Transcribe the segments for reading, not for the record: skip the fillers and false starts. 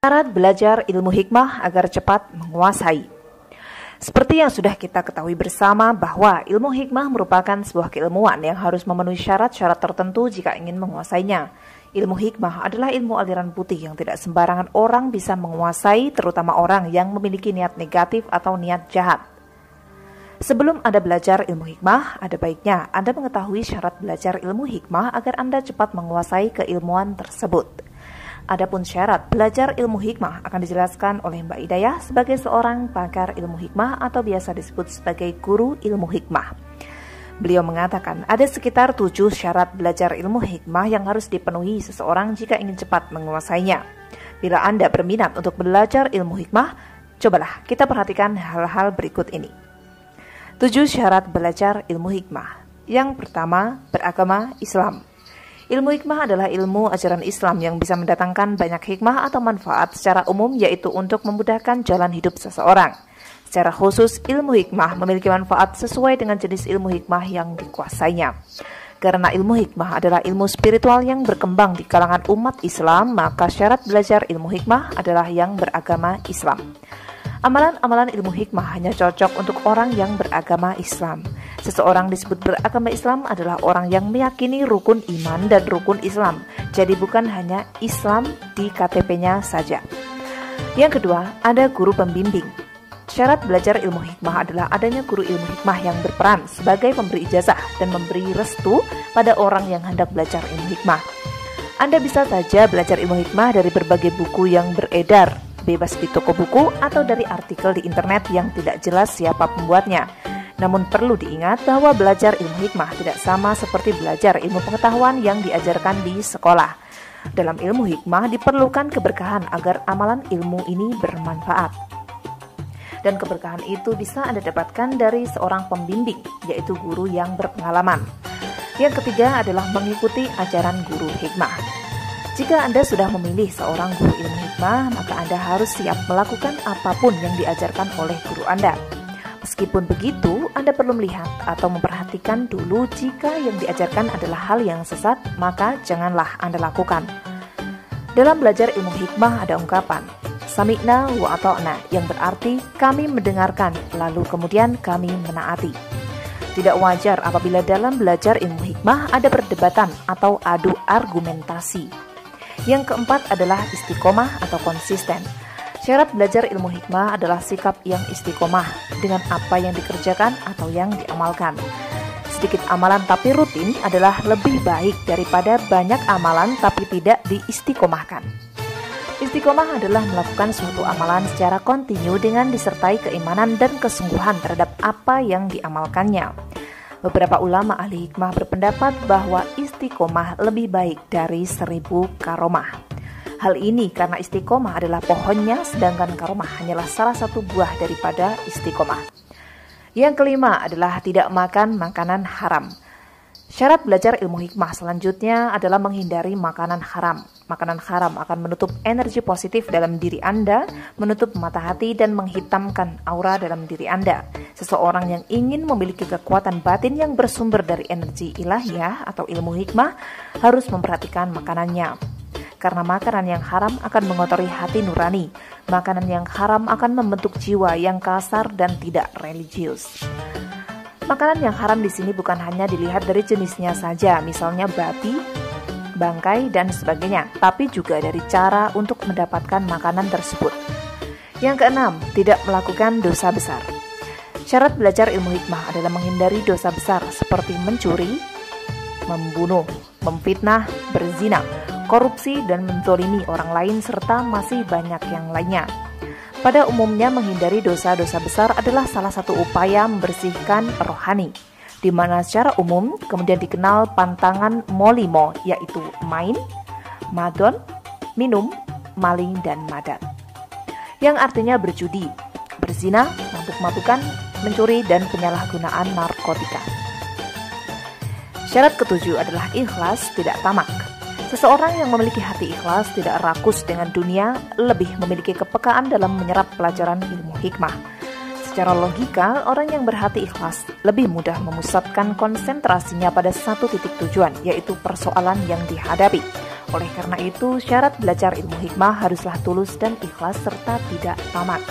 Syarat belajar ilmu hikmah agar cepat menguasai. Seperti yang sudah kita ketahui bersama bahwa ilmu hikmah merupakan sebuah keilmuan yang harus memenuhi syarat-syarat tertentu jika ingin menguasainya. Ilmu hikmah adalah ilmu aliran putih yang tidak sembarangan orang bisa menguasai, terutama orang yang memiliki niat negatif atau niat jahat. Sebelum Anda belajar ilmu hikmah, ada baiknya Anda mengetahui syarat belajar ilmu hikmah agar Anda cepat menguasai keilmuan tersebut. Adapun syarat belajar ilmu hikmah akan dijelaskan oleh Mbak Hidayah sebagai seorang pakar ilmu hikmah atau biasa disebut sebagai guru ilmu hikmah. Beliau mengatakan ada sekitar 7 syarat belajar ilmu hikmah yang harus dipenuhi seseorang jika ingin cepat menguasainya. Bila Anda berminat untuk belajar ilmu hikmah, cobalah kita perhatikan hal-hal berikut ini. 7 syarat belajar ilmu hikmah. Yang pertama, beragama Islam. Ilmu hikmah adalah ilmu ajaran Islam yang bisa mendatangkan banyak hikmah atau manfaat secara umum, yaitu untuk memudahkan jalan hidup seseorang. Secara khusus, ilmu hikmah memiliki manfaat sesuai dengan jenis ilmu hikmah yang dikuasainya. Karena ilmu hikmah adalah ilmu spiritual yang berkembang di kalangan umat Islam, maka syarat belajar ilmu hikmah adalah yang beragama Islam. Amalan-amalan ilmu hikmah hanya cocok untuk orang yang beragama Islam. Seseorang disebut beragama Islam adalah orang yang meyakini rukun iman dan rukun Islam. Jadi bukan hanya Islam di KTP-nya saja. Yang kedua, ada guru pembimbing. Syarat belajar ilmu hikmah adalah adanya guru ilmu hikmah yang berperan sebagai pemberi ijazah dan memberi restu pada orang yang hendak belajar ilmu hikmah. Anda bisa saja belajar ilmu hikmah dari berbagai buku yang beredar bebas di toko buku atau dari artikel di internet yang tidak jelas siapa pembuatnya. Namun perlu diingat bahwa belajar ilmu hikmah tidak sama seperti belajar ilmu pengetahuan yang diajarkan di sekolah. Dalam ilmu hikmah diperlukan keberkahan agar amalan ilmu ini bermanfaat. Dan keberkahan itu bisa Anda dapatkan dari seorang pembimbing, yaitu guru yang berpengalaman. Yang ketiga adalah mengikuti ajaran guru hikmah. Jika Anda sudah memilih seorang guru ilmu hikmah, maka Anda harus siap melakukan apapun yang diajarkan oleh guru Anda. Meskipun begitu, Anda perlu melihat atau memperhatikan dulu jika yang diajarkan adalah hal yang sesat, maka janganlah Anda lakukan. Dalam belajar ilmu hikmah ada ungkapan, Sami'na wa ata'na, yang berarti kami mendengarkan, lalu kemudian kami menaati. Tidak wajar apabila dalam belajar ilmu hikmah ada perdebatan atau adu argumentasi. Yang keempat adalah istiqomah atau konsisten. Syarat belajar ilmu hikmah adalah sikap yang istiqomah dengan apa yang dikerjakan atau yang diamalkan. Sedikit amalan tapi rutin adalah lebih baik daripada banyak amalan tapi tidak diistiqomahkan. Istiqomah adalah melakukan suatu amalan secara kontinu dengan disertai keimanan dan kesungguhan terhadap apa yang diamalkannya. Beberapa ulama ahli hikmah berpendapat bahwa istiqomah lebih baik dari 1000 karomah. Hal ini karena istiqomah adalah pohonnya, sedangkan karomah hanyalah salah satu buah daripada istiqomah. Yang kelima adalah tidak makan makanan haram. Syarat belajar ilmu hikmah selanjutnya adalah menghindari makanan haram. Makanan haram akan menutup energi positif dalam diri Anda, menutup mata hati dan menghitamkan aura dalam diri Anda. Seseorang yang ingin memiliki kekuatan batin yang bersumber dari energi ilahiyah atau ilmu hikmah harus memperhatikan makanannya. Karena makanan yang haram akan mengotori hati nurani. Makanan yang haram akan membentuk jiwa yang kasar dan tidak religius. Makanan yang haram di sini bukan hanya dilihat dari jenisnya saja, misalnya babi, bangkai, dan sebagainya, tapi juga dari cara untuk mendapatkan makanan tersebut. Yang keenam, tidak melakukan dosa besar. Syarat belajar ilmu hikmah adalah menghindari dosa besar seperti mencuri, membunuh, memfitnah, berzina, korupsi, dan menzolimi orang lain, serta masih banyak yang lainnya. Pada umumnya menghindari dosa-dosa besar adalah salah satu upaya membersihkan rohani, di mana secara umum kemudian dikenal pantangan molimo, yaitu main, madon, minum, maling, dan madat. Yang artinya berjudi, berzina, mabuk-mabukan, mencuri, dan penyalahgunaan narkotika. Syarat ketujuh adalah ikhlas, tidak tamak. Seseorang yang memiliki hati ikhlas, tidak rakus dengan dunia, lebih memiliki kepekaan dalam menyerap pelajaran ilmu hikmah. Secara logika, orang yang berhati ikhlas lebih mudah memusatkan konsentrasinya pada satu titik tujuan, yaitu persoalan yang dihadapi. Oleh karena itu, syarat belajar ilmu hikmah haruslah tulus dan ikhlas serta tidak tamak.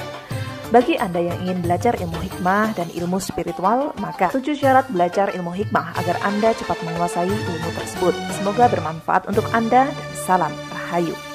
Bagi Anda yang ingin belajar ilmu hikmah dan ilmu spiritual, maka 7 syarat belajar ilmu hikmah agar Anda cepat menguasai ilmu tersebut. Semoga bermanfaat untuk Anda dan salam Rahayu.